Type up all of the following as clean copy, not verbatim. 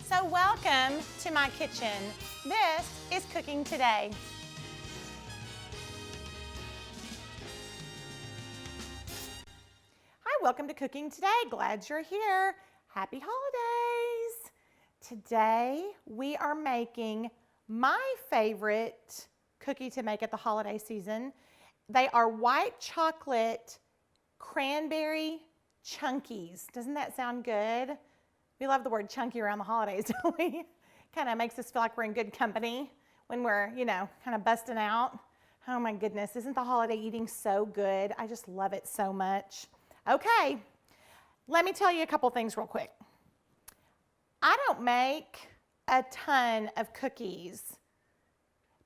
So welcome to my kitchen. This is Cooking Today. Hi, welcome to Cooking Today. Glad you're here. Happy holidays. Today we are making my favorite cookie to make at the holiday season. They are white chocolate cranberry chunkies. Doesn't that sound good? We love the word chunky around the holidays, don't we? Kind of makes us feel like we're in good company when we're, kind of busting out. Oh my goodness, isn't the holiday eating so good? I just love it so much. Okay, let me tell you a couple things real quick. I don't make a ton of cookies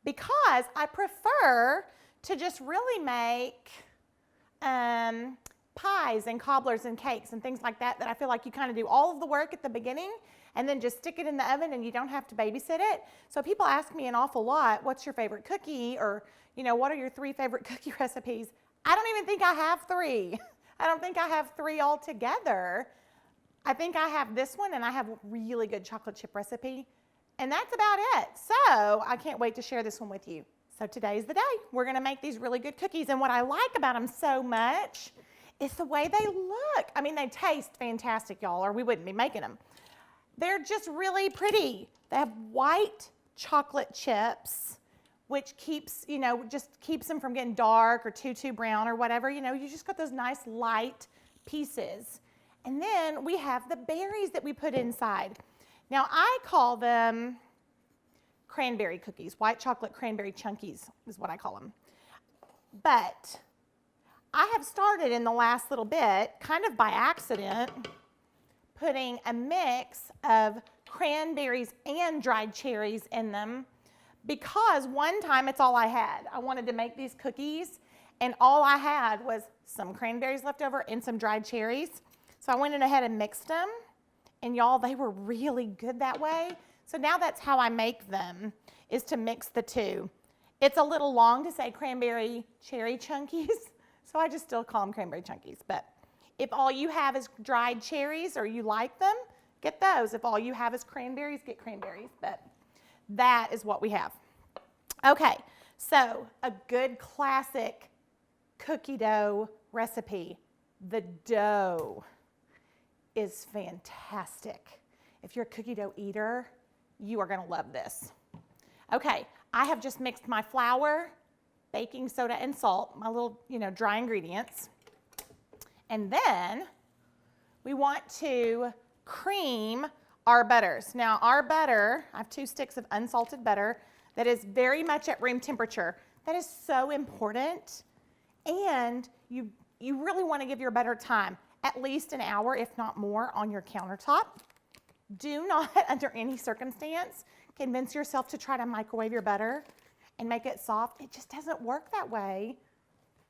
because I prefer to just really make pies and cobblers and cakes and things like that I feel like you kind of do all of the work at the beginning and then just stick it in the oven and you don't have to babysit it. So people ask me an awful lot, what's your favorite cookie? Or, what are your 3 favorite cookie recipes? I don't even think I have 3. I don't think I have 3 altogether. I think I have this one and I have a really good chocolate chip recipe. And that's about it. So I can't wait to share this one with you. So today's the day. We're gonna make these really good cookies. And what I like about them so much is the way they look. I mean, they taste fantastic, y'all, or we wouldn't be making them. They're just really pretty. They have white chocolate chips, which keeps, just keeps them from getting dark or too brown or whatever. You just got those nice light pieces. And then we have the berries that we put inside. Now, I call them cranberry cookies. White chocolate cranberry chunkies is what I call them. But I have started in the last little bit, kind of by accident, putting a mix of cranberries and dried cherries in them because one time it's all I had. I wanted to make these cookies and all I had was some cranberries left over and some dried cherries. So I went in ahead and mixed them and y'all, they were really good that way. So now that's how I make them, is to mix the two. It's a little long to say cranberry cherry chunkies. So I just still call them cranberry chunkies. But if all you have is dried cherries or you like them, get those. If all you have is cranberries, get cranberries. But that is what we have. Okay, so a good classic cookie dough recipe. The dough is fantastic. If you're a cookie dough eater, you are gonna love this. Okay, I have just mixed my flour, baking soda, and salt, my little, dry ingredients. And then we want to cream our butters. Now our butter, I have 2 sticks of unsalted butter that is very much at room temperature. That is so important. And you really want to give your butter time, at least an hour, if not more, on your countertop. Do not, under any circumstance, convince yourself to try to microwave your butter and make it soft. It just doesn't work that way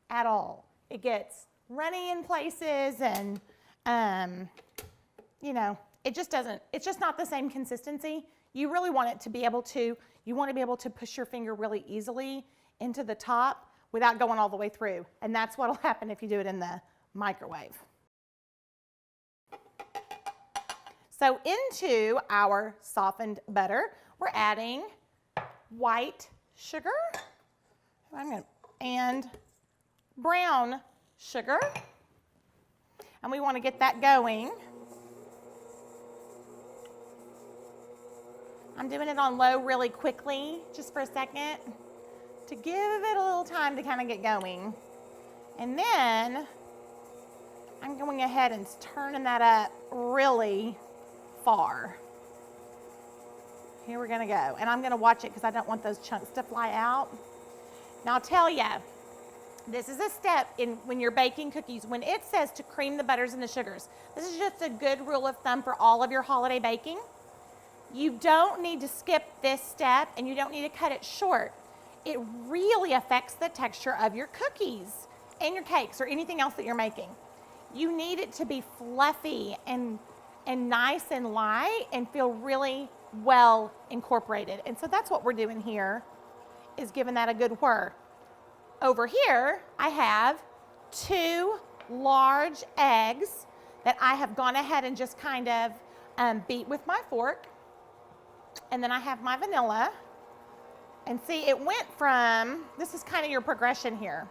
at all. It gets runny in places and, it just doesn't, it's just not the same consistency. You really want it to be able to, you want to be able to push your finger really easily into the top without going all the way through. And that's what'll happen if you do it in the microwave. So into our softened butter, we're adding white sugar and brown sugar. And we want to get that going. I'm doing it on low really quickly, just for a second, to give it a little time to kind of get going. And then I'm going ahead and turning that up really far. Here we're gonna go. And I'm gonna watch it because I don't want those chunks to fly out. Now I'll tell you, this is a step in when you're baking cookies. When it says to cream the butters and the sugars, this is just a good rule of thumb for all of your holiday baking. You don't need to skip this step and you don't need to cut it short. It really affects the texture of your cookies and your cakes or anything else that you're making. You need it to be fluffy and nice and light and feel really well incorporated. And so that's what we're doing here, is giving that a good whir. Over here, I have 2 large eggs that I have gone ahead and just kind of beat with my fork. And then I have my vanilla. And see, it went from, this is kind of your progression here.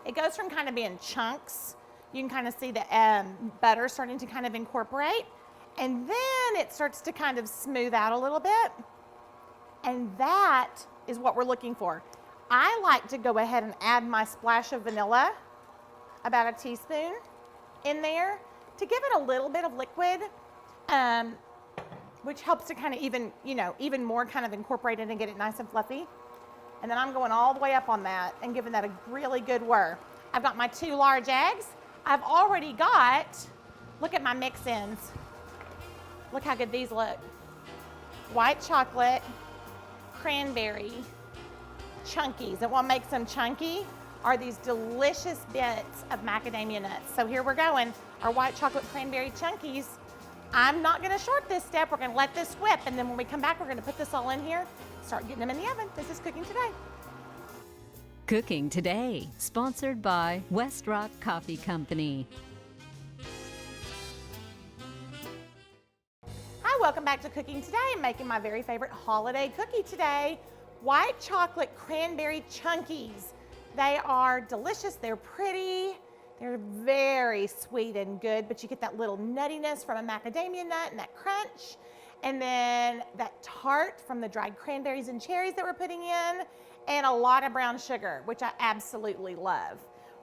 It goes from kind of being chunks. You can kind of see the butter starting to kind of incorporate. And then it starts to kind of smooth out a little bit. And that is what we're looking for. I like to go ahead and add my splash of vanilla, about a teaspoon in there, to give it a little bit of liquid, which helps to kind of even more kind of incorporate it and get it nice and fluffy. And then I'm going all the way up on that and giving that a really good whir. I've got my 2 large eggs. I've already got, look at my mix-ins. Look how good these look. White chocolate, cranberry, chunkies. And what makes them chunky are these delicious bits of macadamia nuts. So here we're going, our white chocolate cranberry chunkies. I'm not gonna short this step. We're gonna let this whip, and then when we come back, we're gonna put this all in here, start getting them in the oven. This is Cooking Today. Cooking Today, sponsored by West Rock Coffee Company. Hi, welcome back to Cooking Today. I'm making my very favorite holiday cookie today, white chocolate cranberry chunkies. They are delicious, they're pretty, they're very sweet and good, but you get that little nuttiness from a macadamia nut and that crunch, and then that tart from the dried cranberries and cherries that we're putting in, and a lot of brown sugar, which I absolutely love.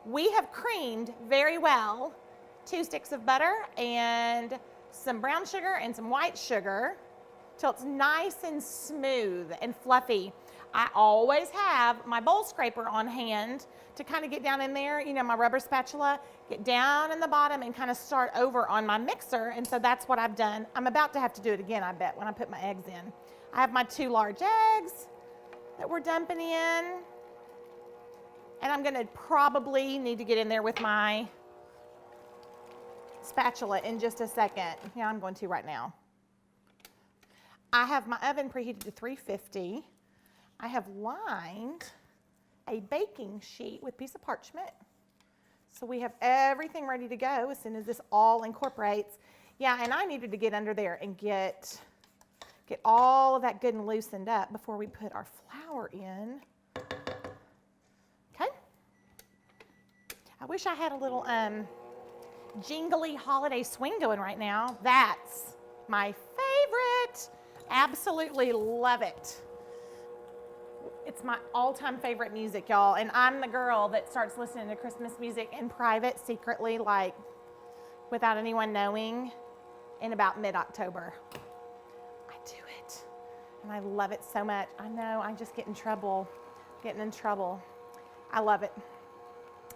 We have creamed very well 2 sticks of butter and some brown sugar and some white sugar till it's nice and smooth and fluffy. I always have my bowl scraper on hand to kind of get down in there, my rubber spatula, get down in the bottom and kind of start over on my mixer. And so that's what I've done. I'm about to have to do it again, I bet, when I put my eggs in. I have my 2 large eggs that we're dumping in. And I'm gonna probably need to get in there with my spatula in just a second. Yeah, I'm going to right now. I have my oven preheated to 350. I have lined a baking sheet with a piece of parchment. So we have everything ready to go as soon as this all incorporates. Yeah, and I needed to get under there and get all of that good and loosened up before we put our flour in. Okay. I wish I had a little jingly holiday swing going right now. That's my favorite. Absolutely love it. It's my all-time favorite music, y'all. And I'm the girl that starts listening to Christmas music in private, secretly, like without anyone knowing, in about mid-October. I do it. And I love it so much. I know, I just get in trouble. Getting in trouble. I love it.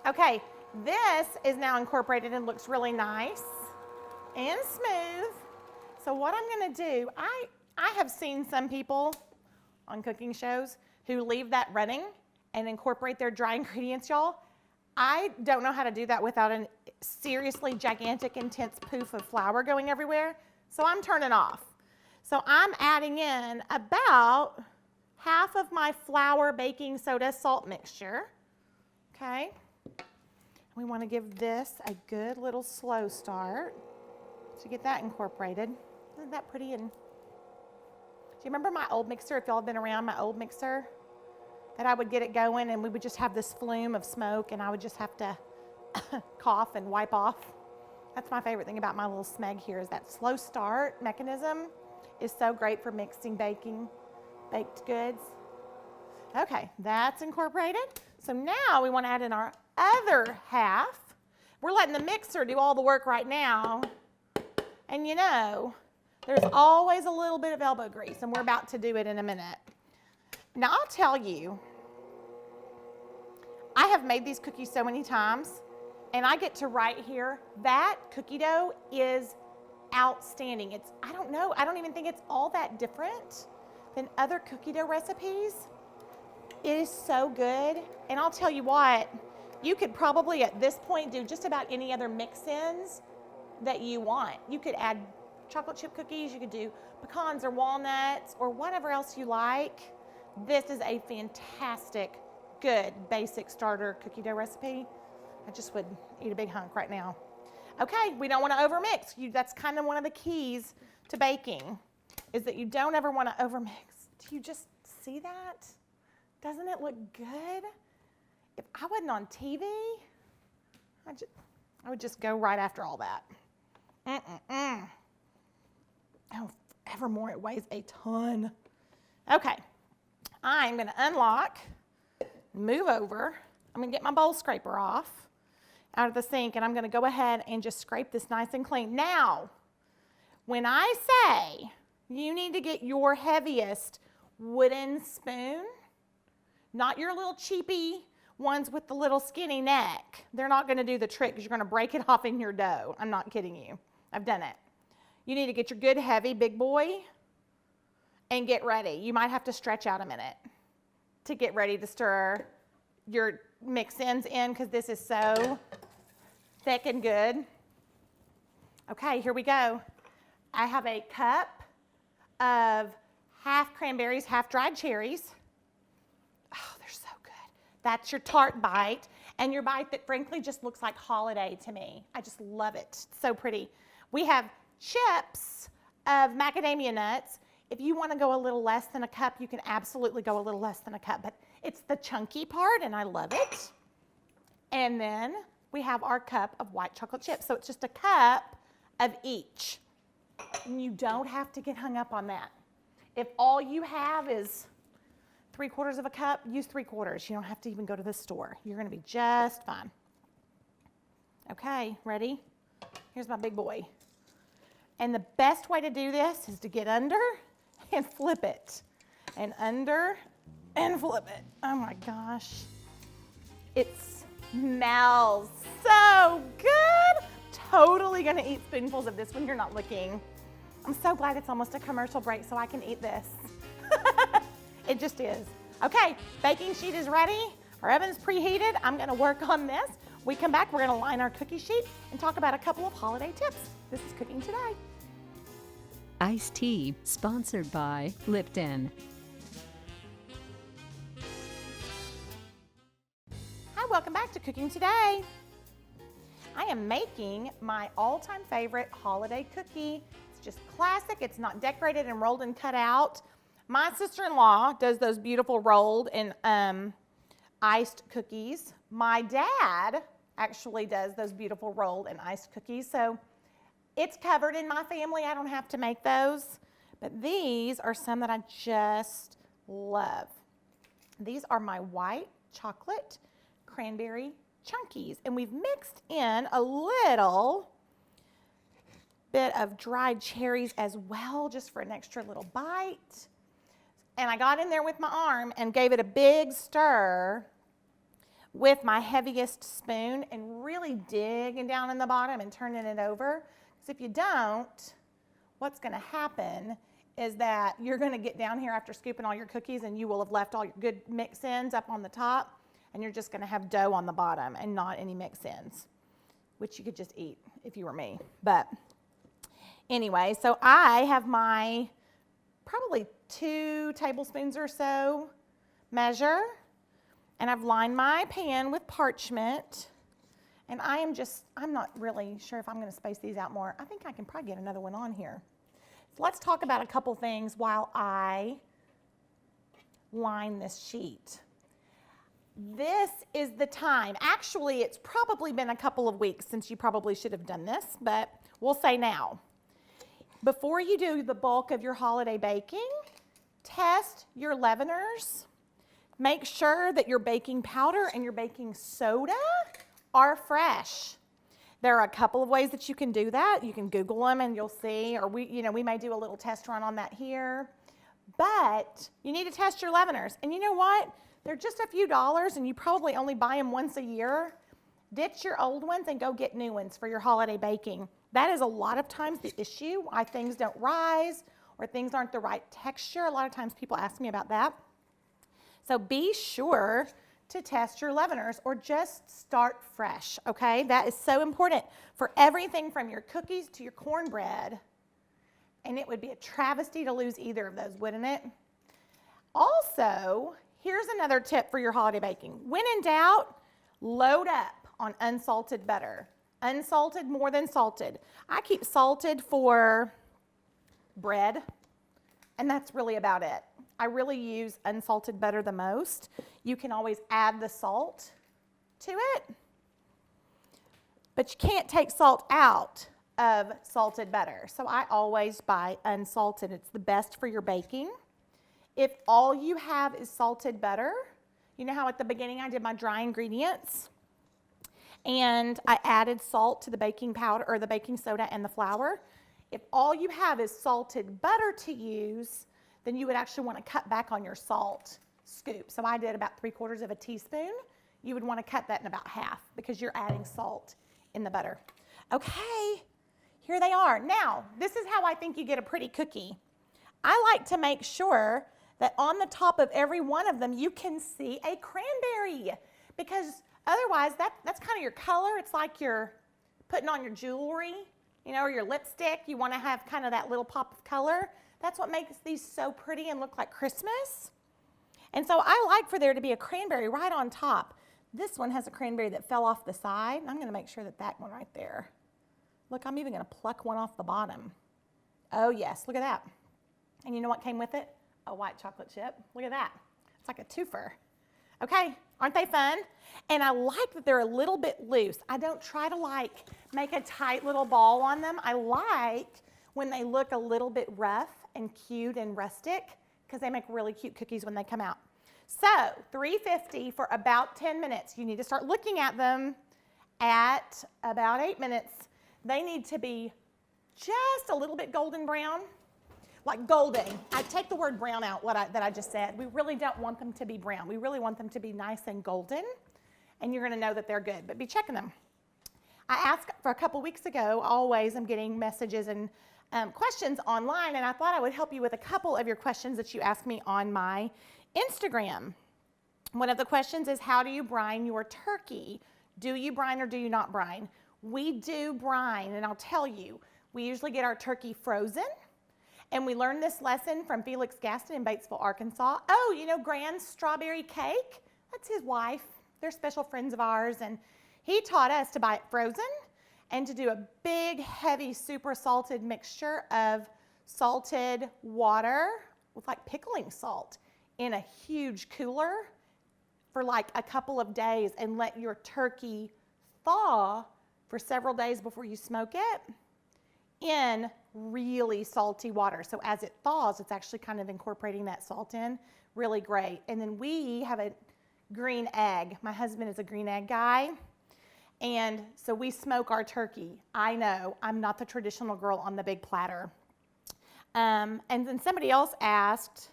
Okay, this is now incorporated and looks really nice and smooth. So what I'm gonna do, I have seen some people on cooking shows who leave that running and incorporate their dry ingredients, y'all. I don't know how to do that without a seriously gigantic, intense poof of flour going everywhere, so I'm turning off. So I'm adding in about half of my flour, baking soda, salt mixture, okay? We want to give this a good little slow start to get that incorporated. Isn't that pretty? And do you remember my old mixer, if y'all have been around my old mixer? That I would get it going and we would just have this flume of smoke and I would just have to cough and wipe off. That's my favorite thing about my little smeg here is that slow start mechanism is so great for mixing baked goods. Okay, that's incorporated. So now we want to add in our other half. We're letting the mixer do all the work right now. And there's always a little bit of elbow grease, and we're about to do it in a minute. Now, I'll tell you, I have made these cookies so many times, and I get to right here, that cookie dough is outstanding. I don't even think it's all that different than other cookie dough recipes. It is so good, and I'll tell you what, you could probably at this point do just about any other mix-ins that you want. You could add chocolate chip cookies, you could do pecans or walnuts or whatever else you like. This is a fantastic, good, basic starter cookie dough recipe. I just would eat a big hunk right now. Okay, we don't want to overmix. That's kind of one of the keys to baking. is that you don't ever want to overmix. Do you just see that? Doesn't it look good? If I wasn't on TV, I would just go right after all that. Oh, evermore, it weighs a ton. Okay, I'm gonna unlock, move over. I'm gonna get my bowl scraper off out of the sink, and I'm gonna go ahead and just scrape this nice and clean. Now, when I say you need to get your heaviest wooden spoon, not your little cheapy ones with the little skinny neck. They're not gonna do the trick because you're gonna break it off in your dough. I'm not kidding you. I've done it. You need to get your good heavy big boy and get ready. You might have to stretch out a minute to get ready to stir your mix-ins in because this is so thick and good. Okay, here we go. I have a cup of half cranberries, half dried cherries. Oh, they're so good. That's your tart bite, and your bite that frankly just looks like holiday to me. I just love it. It's so pretty. We have chips of macadamia nuts. If you want to go a little less than a cup, you can absolutely go a little less than a cup, but it's the chunky part, and I love it. And then we have our cup of white chocolate chips. So it's just a cup of each. And you don't have to get hung up on that. If all you have is 3/4 of a cup, use 3/4. You don't have to even go to the store. You're gonna be just fine. Okay, ready? Here's my big boy. And the best way to do this is to get under and flip it. And under and flip it. Oh my gosh. It smells so good. Totally gonna eat spoonfuls of this when you're not looking. I'm so glad it's almost a commercial break so I can eat this. It just is. Okay, baking sheet is ready. Our oven's preheated. I'm gonna work on this. We come back, we're gonna line our cookie sheet and talk about a couple of holiday tips. This is Cooking Today. Iced tea, sponsored by Lipton. Hi, welcome back to Cooking Today. I am making my all-time favorite holiday cookie. It's just classic. It's not decorated and rolled and cut out. My sister-in-law does those beautiful rolled and iced cookies. My dad actually does those beautiful rolled and iced cookies. So it's covered in my family. I don't have to make those. But these are some that I just love. These are my white chocolate cranberry chunkies. And we've mixed in a little bit of dried cherries as well, just for an extra little bite. And I got in there with my arm and gave it a big stir with my heaviest spoon and really digging down in the bottom and turning it over. Because if you don't, what's going to happen is that you're going to get down here after scooping all your cookies and you will have left all your good mix-ins up on the top, and you're just going to have dough on the bottom and not any mix-ins, which you could just eat if you were me. But anyway, so I have my probably 2 tablespoons or so measure, and I've lined my pan with parchment, and I'm not really sure if I'm going to space these out more. I think I can probably get another one on here. So let's talk about a couple things while I line this sheet. This is the time. Actually, it's probably been a couple of weeks since you probably should have done this, but we'll say now. Before you do the bulk of your holiday baking, test your leaveners. Make sure that your baking powder and your baking soda are fresh. There are a couple of ways that you can do that. You can Google them and you'll see, or we may do a little test run on that here. But you need to test your leaveners. And you know what? They're just a few dollars and you probably only buy them once a year. Ditch your old ones and go get new ones for your holiday baking. That is a lot of times the issue, why things don't rise or things aren't the right texture. A lot of times people ask me about that. So be sure to test your leaveners or just start fresh, okay? That is so important for everything from your cookies to your cornbread. And it would be a travesty to lose either of those, wouldn't it? Also, here's another tip for your holiday baking. When in doubt, load up on unsalted butter. Unsalted more than salted. I keep salted for bread, And that's really about it. I really use unsalted butter the most. You can always add the salt to it, but you can't take salt out of salted butter. So I always buy unsalted. It's the best for your baking. If all you have is salted butter, you know how at the beginning I did my dry ingredients and I added salt to the baking powder or the baking soda and the flour. If all you have is salted butter to use, then you would actually want to cut back on your salt scoop. So I did about 3/4 of a teaspoon. You would want to cut that in about half because you're adding salt in the butter. Okay, here they are. Now, this is how I think you get a pretty cookie. I like to make sure that on the top of every one of them, you can see a cranberry because otherwise that's kind of your color. It's like you're putting on your jewelry, you know, or your lipstick. You want to have kind of that little pop of color. That's what makes these so pretty and look like Christmas. And so I like for there to be a cranberry right on top. This one has a cranberry that fell off the side. I'm going to make sure that that one right there. Look, I'm even going to pluck one off the bottom. Oh yes, look at that. And you know what came with it? A white chocolate chip. Look at that. It's like a twofer. Okay, aren't they fun? And I like that they're a little bit loose. I don't try to like make a tight little ball on them. I like when they look a little bit rough and cute and rustic because they make really cute cookies when they come out. So 350 for about 10 minutes. You need to start looking at them at about 8 minutes. They need to be just a little bit golden brown, like golden. I take the word brown out that I just said. We really don't want them to be brown. We really want them to be nice and golden, and you're going to know that they're good, but be checking them. I asked for a couple weeks ago, always I'm getting messages and questions online, and I thought I would help you with a couple of your questions that you asked me on my Instagram. One of the questions is, how do you brine your turkey? Do you brine or do you not brine? We do brine, and I'll tell you, we usually get our turkey frozen, and we learned this lesson from Felix Gaston in Batesville, Arkansas. Oh, you know Grand's strawberry cake? That's his wife. They're special friends of ours, and he taught us to buy it frozen and to do a big, heavy, super salted mixture of salted water with like pickling salt in a huge cooler for like a couple of days and let your turkey thaw for several days before you smoke it in really salty water. So as it thaws, it's actually kind of incorporating that salt in. Really great. And then we have a green egg. My husband is a green egg guy. And so we smoke our turkey. I know, I'm not the traditional girl on the big platter. And then somebody else asked,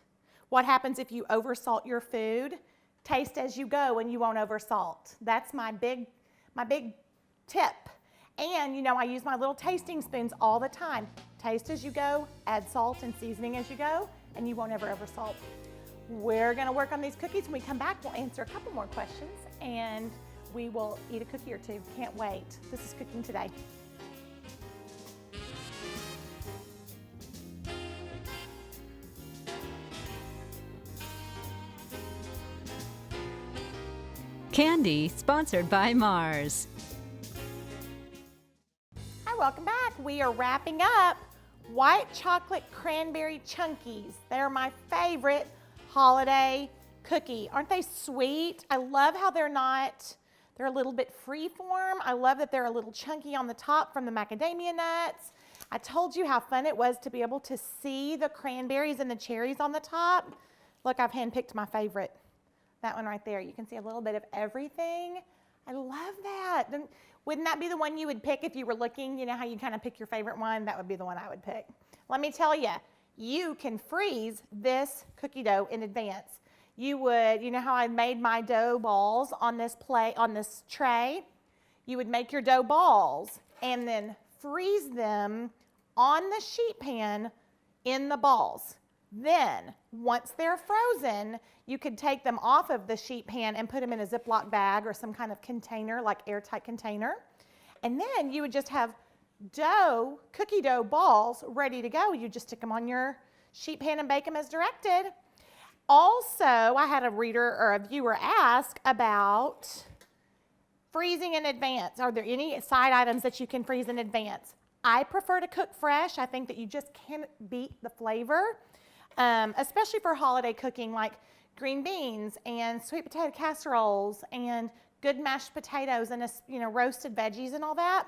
what happens if you oversalt your food? Taste as you go and you won't oversalt. That's my big tip. And you know, I use my little tasting spoons all the time. Taste as you go, add salt and seasoning as you go, and you won't ever oversalt. We're gonna work on these cookies. When we come back, we'll answer a couple more questions and we will eat a cookie or two. Can't wait. This is Cooking Today. Candy sponsored by Mars. Hi, welcome back. We are wrapping up white chocolate cranberry chunkies. They're my favorite holiday cookie. Aren't they sweet? I love how they're a little bit free-form. I love that they're a little chunky on the top from the macadamia nuts. I told you how fun it was to be able to see the cranberries and the cherries on the top. Look, I've handpicked my favorite. That one right there. You can see a little bit of everything. I love that. Wouldn't that be the one you would pick if you were looking? You know how you kind of pick your favorite one? That would be the one I would pick. Let me tell you, you can freeze this cookie dough in advance. You know how I made my dough balls on this tray? You would make your dough balls and then freeze them on the sheet pan in the balls. Then, once they're frozen, you could take them off of the sheet pan and put them in a Ziploc bag or some kind of container, like airtight container. And then you would just have cookie dough balls ready to go. You just stick them on your sheet pan and bake them as directed. Also, I had a reader or a viewer ask about freezing in advance. Are there any side items that you can freeze in advance? I prefer to cook fresh. I think that you just can't beat the flavor especially for holiday cooking, like green beans and sweet potato casseroles and good mashed potatoes and roasted veggies and all that.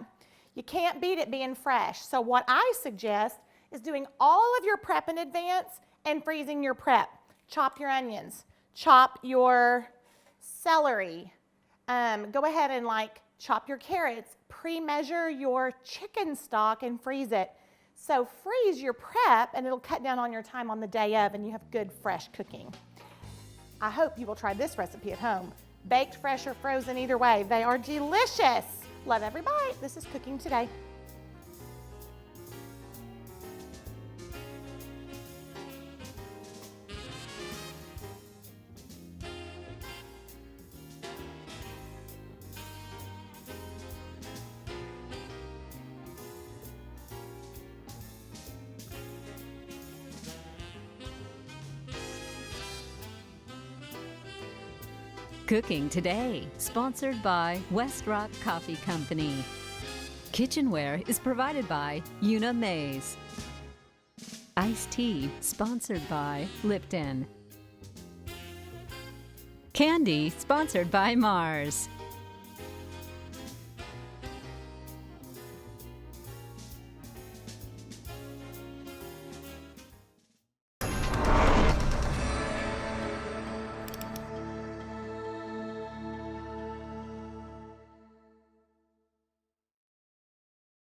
You can't beat it being fresh. So what I suggest is doing all of your prep in advance and freezing your prep. Chop your onions, chop your celery, go ahead and chop your carrots, pre-measure your chicken stock and freeze it. So freeze your prep and it'll cut down on your time on the day of and you have good fresh cooking. I hope you will try this recipe at home. Baked, fresh, or frozen, either way, they are delicious. Love every bite. This is Cooking Today. Cooking Today, sponsored by West Rock Coffee Company. Kitchenware is provided by Una Mays. Iced tea, sponsored by Lipton. Candy, sponsored by Mars.